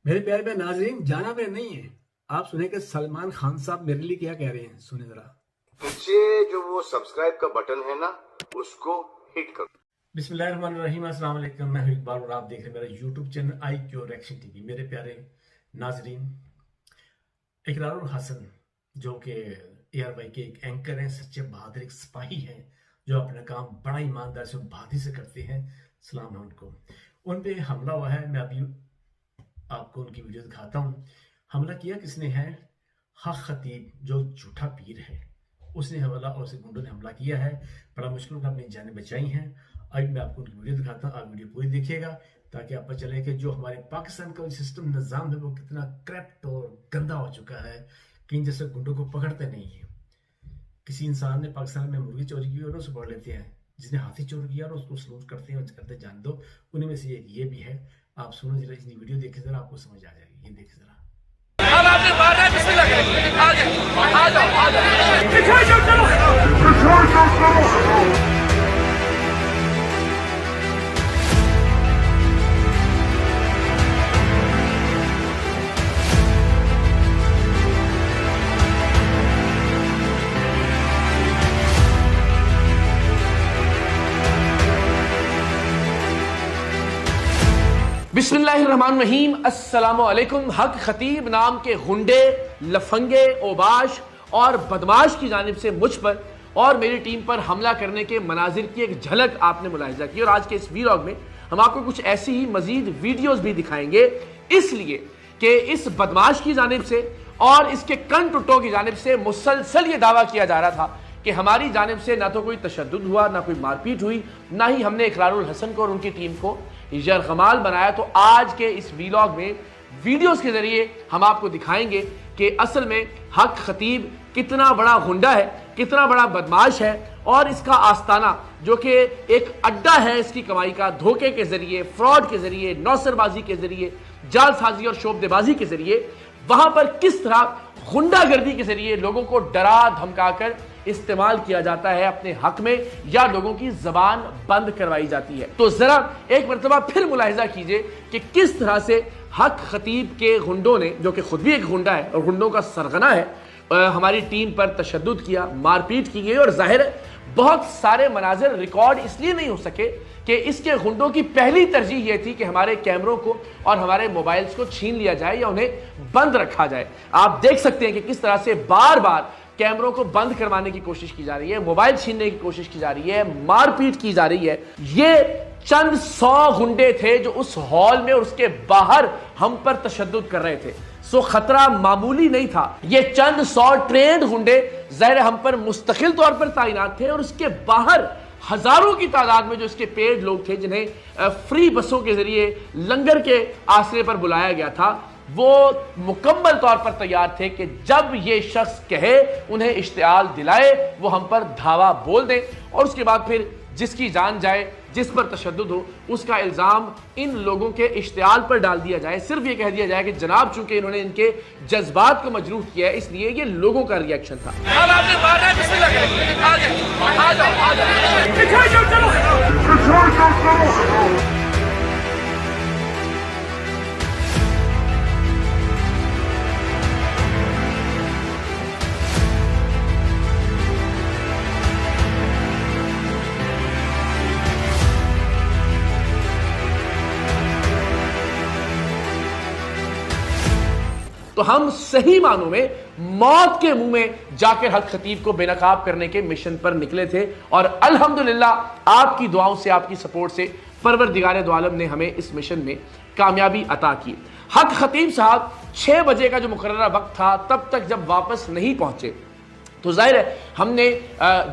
मेरे प्यारे पे नाजरीन, जाना पे नहीं है। आप सुने कि सलमान खान साहब मेरे लिए क्या कह रहे हैं, सुने जरा। नीचे जो वो सब्सक्राइब का बटन है ना, उसको हिट करो। बिस्मिल्लाहिर्रहमानिर्रहीम, अस्सलाम वालेकुम। मैं हूं इकबाल और आप देख रहे हैं मेरा YouTube channel IQ reaction TV. मेरे प्यारे नाजरीन, इकरारुल हसन जो कि ARY के एक एंकर हैं, सच्चे बहादुर एक सिपाही हैं जो अपना काम बड़ा ईमानदार से बहादुरी से करते हैं, सलाम है उनको। उन पे हमला हुआ है। मैं अभी आपको उनकी वीडियो दिखाता हूँ। हमला किया किसने है? हक खतीब जो झूठा पीर है, उसने हमला और उसे गुंडों ने हमला किया है। बड़ा मुश्किल में अपनी जानें बचाई हैं। अभी मैं आपको उनकी वीडियो दिखाता हूँ, आप वीडियो पूरी देखिएगा ताकि आपको चले कि जो हमारे पाकिस्तान का सिस्टम निज़ाम है वो कितना करप्ट और गंदा हो चुका है कि इन जैसे गुंडों को पकड़ते नहीं है। किसी इंसान ने पाकिस्तान में मुर्गी चोरी की और उसे पकड़ लेते हैं, जिसने हाथी चोरी किया और उसको सलूट करते हैं, करते जान दो। उन्हीं में से एक ये भी है। आप सुनो जरा, इतनी वीडियो देखें जरा, आपको समझ आ जाएगी। ये देखें जरा। अब आपने मारना है, बिस्मिल्लाह करें। आ जाओ। बिस्मिल्लाहिर्रहमानिर्रहीम, अस्सलामु अलैकुम। हक खतीब नाम के गुंडे, लफंगे, ओबाश और बदमाश की जानिब से मुझ पर और मेरी टीम पर हमला करने के मनाजिर की एक झलक आपने मुलाहिजा की। और आज के इस वीलॉग में हम आपको कुछ ऐसी ही मजीद वीडियोस भी दिखाएंगे, इसलिए कि इस बदमाश की जानिब से और इसके कंटुटों की जानिब से मुसलसल ये दावा किया जा रहा था कि हमारी जानिब से ना तो कोई तशद्दुद हुआ, ना कोई मारपीट हुई, ना ही हमने इकरारुल हसन को और उनकी टीम को यरगमाल बनाया। तो आज के इस वीलॉग में वीडियोस के जरिए हम आपको दिखाएंगे कि असल में हक खतीब कितना बड़ा गुंडा है, कितना बड़ा बदमाश है और इसका आस्ताना जो कि एक अड्डा है इसकी कमाई का, धोखे के जरिए, फ्रॉड के जरिए, नौसरबाजी के जरिए, जालसाजी और शोबदेबाजी के जरिए वहां पर किस तरह गुंडागर्दी के जरिए लोगों को डरा धमकाकर इस्तेमाल किया जाता है अपने हक में, या लोगों की जबान बंद करवाई जाती है। तो जरा एक मरतबा फिर मुलाहिजा कीजिए कि किस तरह से हक खतीब के गुंडों ने, जो कि खुद भी एक गुंडा है और गुंडों का सरगना है, हमारी टीम पर तशद्दुद किया, मारपीट की गई। और जाहिर है बहुत सारे मनाजिर रिकॉर्ड इसलिए नहीं हो सके कि इसके गुंडों की पहली तरजीह यह थी कि हमारे कैमरों को और हमारे मोबाइल्स को छीन लिया जाए या उन्हें बंद रखा जाए। आप देख सकते हैं कि किस तरह से बार बार कैमरों को बंद करवाने की कोशिश की जा रही है, मोबाइल छीनने की कोशिश की जा रही है, मारपीट की जा रही है। ये चंद 100 गुंडे थे जो उस हॉल में और उसके बाहर हम पर तशद्दुद कर रहे थे। सो खतरा मामूली नहीं था। ये चंद 100 ट्रेंड गुंडे ज़ाहिर हम पर मुस्तकिल तौर पर तैनात थे और उसके बाहर हजारों की तादाद में जो इसके पेड लोग थे, जिन्हें फ्री बसों के जरिए लंगर के आसरे पर बुलाया गया था, वो मुकम्मल तौर पर तैयार थे कि जब ये शख्स कहे, उन्हें इश्तियाल दिलाए, वो हम पर धावा बोल दें और उसके बाद फिर जिसकी जान जाए, जिस पर तशद्दुद हो, उसका इल्ज़ाम इन लोगों के इश्तियाल पर डाल दिया जाए। सिर्फ ये कह दिया जाए कि जनाब चूंकि इन्होंने इनके जज्बात को मजरूह किया है, इसलिए ये लोगों का रिएक्शन था। अब आपने मारना है, बिस्मिल्लाह करें। आ जाओ। तो हम सही मानों में मौत के मुंह में जाकर हक खतीब को बेनकाब करने के मिशन पर निकले थे और अल्हम्दुलिल्लाह आपकी दुआओं से, आपकी सपोर्ट से परवरदिगार दो आलम ने हमें इस मिशन में कामयाबी अता की। हक खतीब साहब 6 बजे का जो मुकर्ररा वक्त था, तब तक जब वापस नहीं पहुंचे तो जाहिर है हमने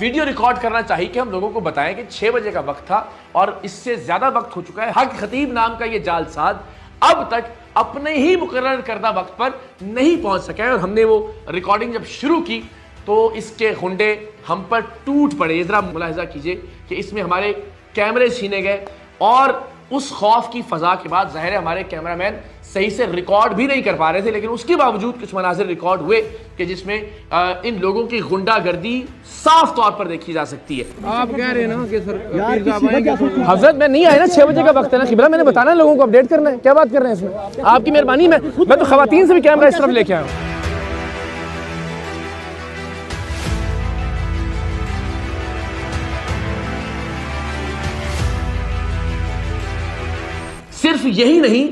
वीडियो रिकॉर्ड करना चाहिए कि हम लोगों को बताएं कि 6 बजे का वक्त था और इससे ज्यादा वक्त हो चुका है। हक खतीब नाम का ये जालसाज अब तक अपने ही मुकर्रर करदा वक्त पर नहीं पहुंच सका है और हमने वो रिकॉर्डिंग जब शुरू की तो इसके गुंडे हम पर टूट पड़े। जरा मुलाहिजा कीजिए कि इसमें हमारे कैमरे छीने गए और उस खौफ की फजा के बाद जाहिर है हमारे कैमरामैन सही से रिकॉर्ड भी नहीं कर पा रहे थे, लेकिन उसके बावजूद कुछ मनाजिर रिकॉर्ड हुए कि जिसमें इन लोगों की गुंडागर्दी साफ तौर पर देखी जा सकती है। आप कह रहे हैं ना कि सर हजरत मैं नहीं आया ना, 6 बजे का वक्त है ना किबला, मैंने बताना लोगों को अपडेट करना है। क्या बात कर रहे हैं इसमें? आपकी मेहरबानी। मैं तो खवातीन से भी कैमरा इस तरफ लेके आया हूँ। सिर्फ यही नहीं,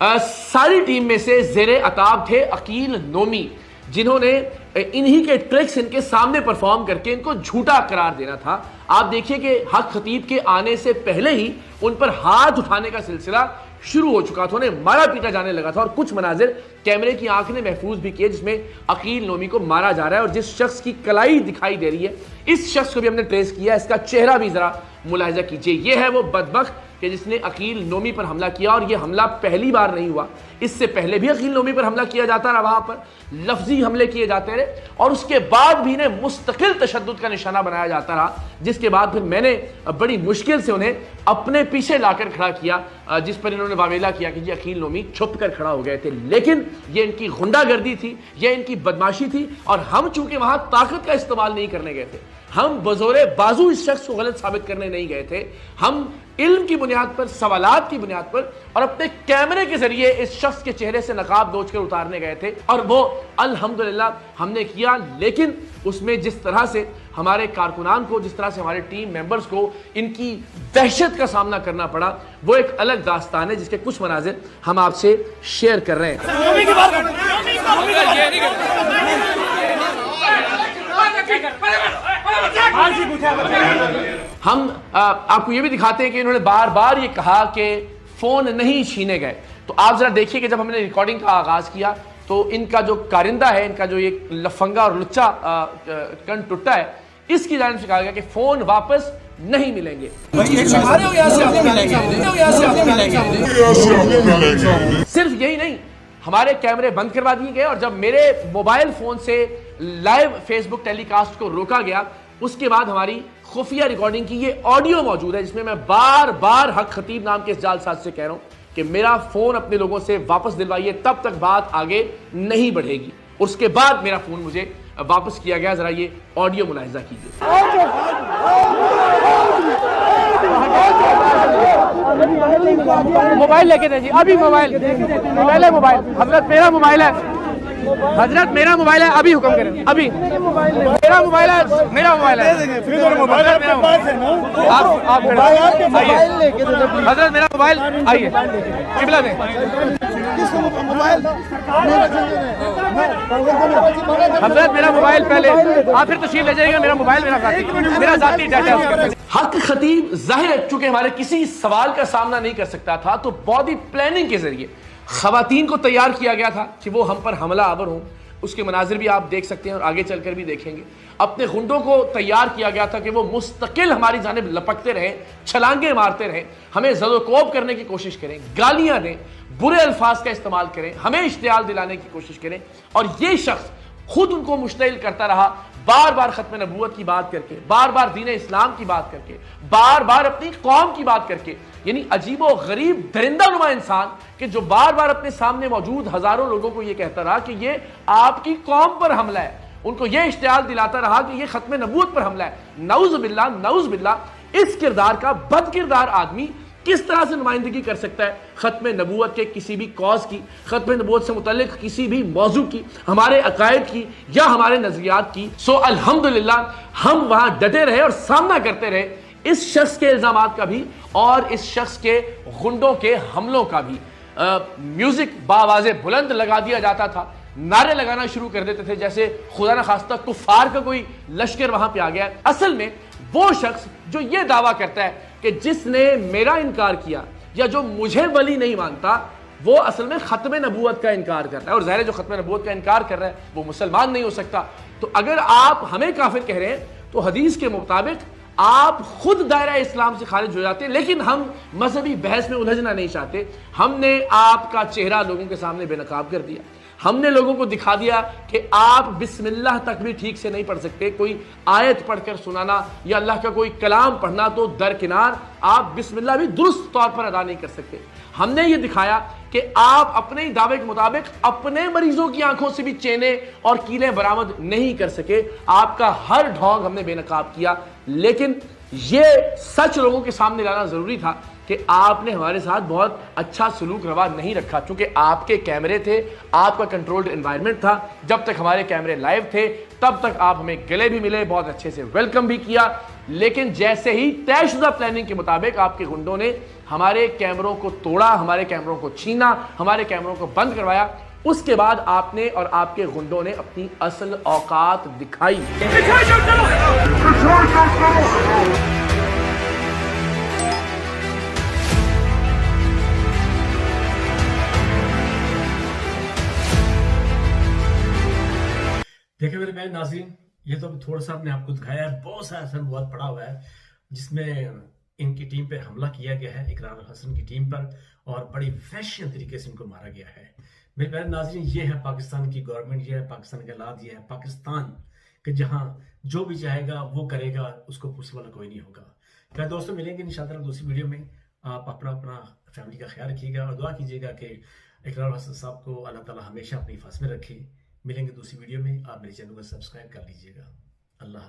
सारी टीम में से ज़ेरे अताब थे अकील नोमी, जिन्होंने इन्हीं के ट्रिक्स इनके सामने परफॉर्म करके इनको झूठा करार देना था। आप देखिए कि हक खतीब के आने से पहले ही उन पर हाथ उठाने का सिलसिला शुरू हो चुका था, उन्हें मारा पीटा जाने लगा था और कुछ मनाजिर कैमरे की आंख ने महफूज भी किए जिसमें अकील नोमी को मारा जा रहा है और जिस शख्स की कलाई दिखाई दे रही है इस शख्स को भी हमने ट्रेस किया। इसका चेहरा भी जरा मुलाहिजा कीजिए। यह है वो बदबख्त कि जिसने अकील नोमी पर हमला किया और यह हमला पहली बार नहीं हुआ, इससे पहले भी अकील नोमी पर हमला किया जाता रहा, वहां पर लफ्जी हमले किए जाते रहे और उसके बाद भी इन्हें मुस्तकिल तशद्दुद का निशाना बनाया जाता रहा, जिसके बाद फिर मैंने बड़ी मुश्किल से उन्हें अपने पीछे लाकर खड़ा किया, जिस पर इन्होंने वावेला किया कि जी अकील नोमी छुप कर खड़ा हो गए थे। लेकिन ये इनकी गुंडागर्दी थी, ये इनकी बदमाशी थी और हम चूंकि वहां ताकत का इस्तेमाल नहीं करने गए थे, हम बजोरे बाजू इस शख्स को गलत साबित करने नहीं गए थे, हम इल्म की बुनियाद पर, सवालात की बुनियाद पर और अपने कैमरे के जरिए इस शख्स के चेहरे से नकाब दोच कर उतारने गए थे और वो अल्हम्दुलिल्लाह हमने किया। लेकिन उसमें जिस तरह से हमारे कारकुनान को, जिस तरह से हमारे टीम मेंबर्स को इनकी दहशत का सामना करना पड़ा, वो एक अलग दास्तान है जिसके कुछ मनाजिर हम आपसे शेयर कर रहे हैं। हम आपको ये भी दिखाते हैं कि इन्होंने बार बार ये कहा कि फोन नहीं छीने गए। तो आप जरा देखिए कि जब हमने रिकॉर्डिंग का आगाज किया तो इनका जो कारिंदा है, इनका जो एक लफंगा और लुच्चा कन टुट्टा है, इसकी जानिब से कहा गया कि फोन वापस नहीं मिलेंगे। सिर्फ यही नहीं, हमारे कैमरे बंद करवा दिए गए और जब मेरे मोबाइल फोन से लाइव फेसबुक टेलीकास्ट को रोका गया उसके बाद हमारी खुफिया रिकॉर्डिंग की ये ऑडियो मौजूद है जिसमें मैं बार बार हक खतीब नाम के इस जालसाज से कह रहा हूं कि मेरा फोन अपने लोगों से वापस दिलवाइए, तब तक बात आगे नहीं बढ़ेगी। उसके बाद मेरा फोन मुझे वापस किया गया। जरा ये ऑडियो मुलाहिजा कीजिए। मोबाइल लेके दीजिए अभी। मोबाइल है, मोबाइल हजरत मेरा मोबाइल है, हजरत मेरा मोबाइल है, अभी हुक्म करें अभी। मेरा मोबाइल है, मेरा मोबाइल है, आप हजरत मेरा मोबाइल आइए किबला दें। हजरत मेरा मोबाइल पहले आप फिर तशरीफ ले जाइएगा। मेरा मोबाइल मेरा जाती डाटा है। हक खतीब जाहिर है चूंकि हमारे किसी सवाल का सामना नहीं कर सकता था तो बॉडी प्लानिंग के जरिए खवातीन को तैयार किया गया था कि वो हम पर हमला आवर हों। उसके मनाजिर भी आप देख सकते हैं और आगे चलकर भी देखेंगे। अपने गुंडों को तैयार किया गया था कि वो मुस्तकिल हमारी जानिब लपकते रहें, छलांगे मारते रहें, हमें ज़दोकोब करने की कोशिश करें, गालियां दें, बुरे अल्फाज का इस्तेमाल करें, हमें इश्तियाल दिलाने की कोशिश करें। और ये शख्स खुद उनको मुश्तिल करता रहा, बार बार खत्म नबूवत की बात करके, बार बार दीन इस्लाम की बात करके, बार बार अपनी कौम की बात करके। यानी अजीबो गरीब दरिंदा नुमा इंसान कि जो बार बार अपने सामने मौजूद हजारों लोगों को यह कहता रहा कि ये आपकी कौम पर हमला है, उनको यह इश्तियाल दिलाता रहा कि यह खत्म नबूवत पर हमला है। नऊज़ बिल्लाह, नऊज़ बिल्लाह। इस किरदार का बद किरदार आदमी किस तरह से नुमाइंदगी कर सकता है खत्म नबूवत के किसी भी कॉज की, खत्म नबूवत से मुतल्लिक किसी भी मौजू की, हमारे अकायद की या हमारे नजरियात की। सो अल्हम्दुलिल्लाह हम वहां डटे रहे और सामना करते रहे इस शख्स के इल्जामात का भी और इस शख्स के गुंडों के हमलों का भी। म्यूजिक बावाज़े बुलंद लगा दिया जाता था, नारे लगाना शुरू कर देते थे जैसे खुदा ना खास्ता कुफार का कोई लश्कर वहां पे आ गया। असल में वो शख्स जो ये दावा करता है कि जिसने मेरा इनकार किया या जो मुझे वली नहीं मानता वो असल में खत्म नबूवत का इनकार कर रहा है। और ज़ाहिर है जो खत्म नबूवत का इनकार कर रहा है वो मुसलमान नहीं हो सकता। तो अगर आप हमें काफिर कह रहे हैं तो हदीस के मुताबिक आप खुद दायरा इस्लाम से खारिज हो जाते हैं। लेकिन हम मजहबी बहस में उलझना नहीं चाहते। हमने आपका चेहरा लोगों के सामने बेनकाब कर दिया। हमने लोगों को दिखा दिया कि आप बिस्मिल्लाह तक भी ठीक से नहीं पढ़ सकते। कोई आयत पढ़कर सुनाना या अल्लाह का कोई कलाम पढ़ना तो दरकिनार, आप बिस्मिल्लाह भी दुरुस्त तौर पर अदा नहीं कर सकते। हमने ये दिखाया कि आप अपने ही दावे के मुताबिक अपने मरीजों की आंखों से भी चेने और कीलें बरामद नहीं कर सके। आपका हर ढोंग हमने बेनकाब किया, लेकिन यह सच लोगों के सामने लाना जरूरी था कि आपने हमारे साथ बहुत अच्छा सलूक रवा नहीं रखा, क्योंकि आपके कैमरे थे, आपका कंट्रोल्ड एनवायरनमेंट था। जब तक हमारे कैमरे लाइव थे तब तक आप हमें गले भी मिले, बहुत अच्छे से वेलकम भी किया, लेकिन जैसे ही तयशुदा प्लानिंग के मुताबिक आपके गुंडों ने हमारे कैमरों को तोड़ा, हमारे कैमरों को छीना, हमारे कैमरों को बंद करवाया, उसके बाद आपने और आपके गुंडों ने अपनी असल औकात दिखाई। देखिए मेरे प्यारे नाज़रीन, ये तो थोड़ा सा आपने आपको दिखाया है, बहुत सा ऐसा बहुत पड़ा हुआ है जिसमें इनकी टीम पे हमला किया गया है, इकरार हसन की टीम पर, और बड़ी वहशियत तरीके से इनको मारा गया है। मेरे प्यारे नाज़रीन, ये है पाकिस्तान की गवर्नमेंट, ये है पाकिस्तान के हालात, ये है पाकिस्तान कि जहाँ जो भी चाहेगा वो करेगा, उसको पुलिस वाला कोई नहीं होगा। क्या दोस्तों, मिलेंगे इंशाअल्लाह दूसरी वीडियो में। आप अपना फैमिली का ख्याल रखिएगा और दुआ कीजिएगा कि इकरार हसन साहब को अल्लाह ताला हमेशा अपनी हिफाज़त में रखे। मिलेंगे दूसरी वीडियो में। आप मेरे चैनल को सब्सक्राइब कर लीजिएगा। अल्लाह।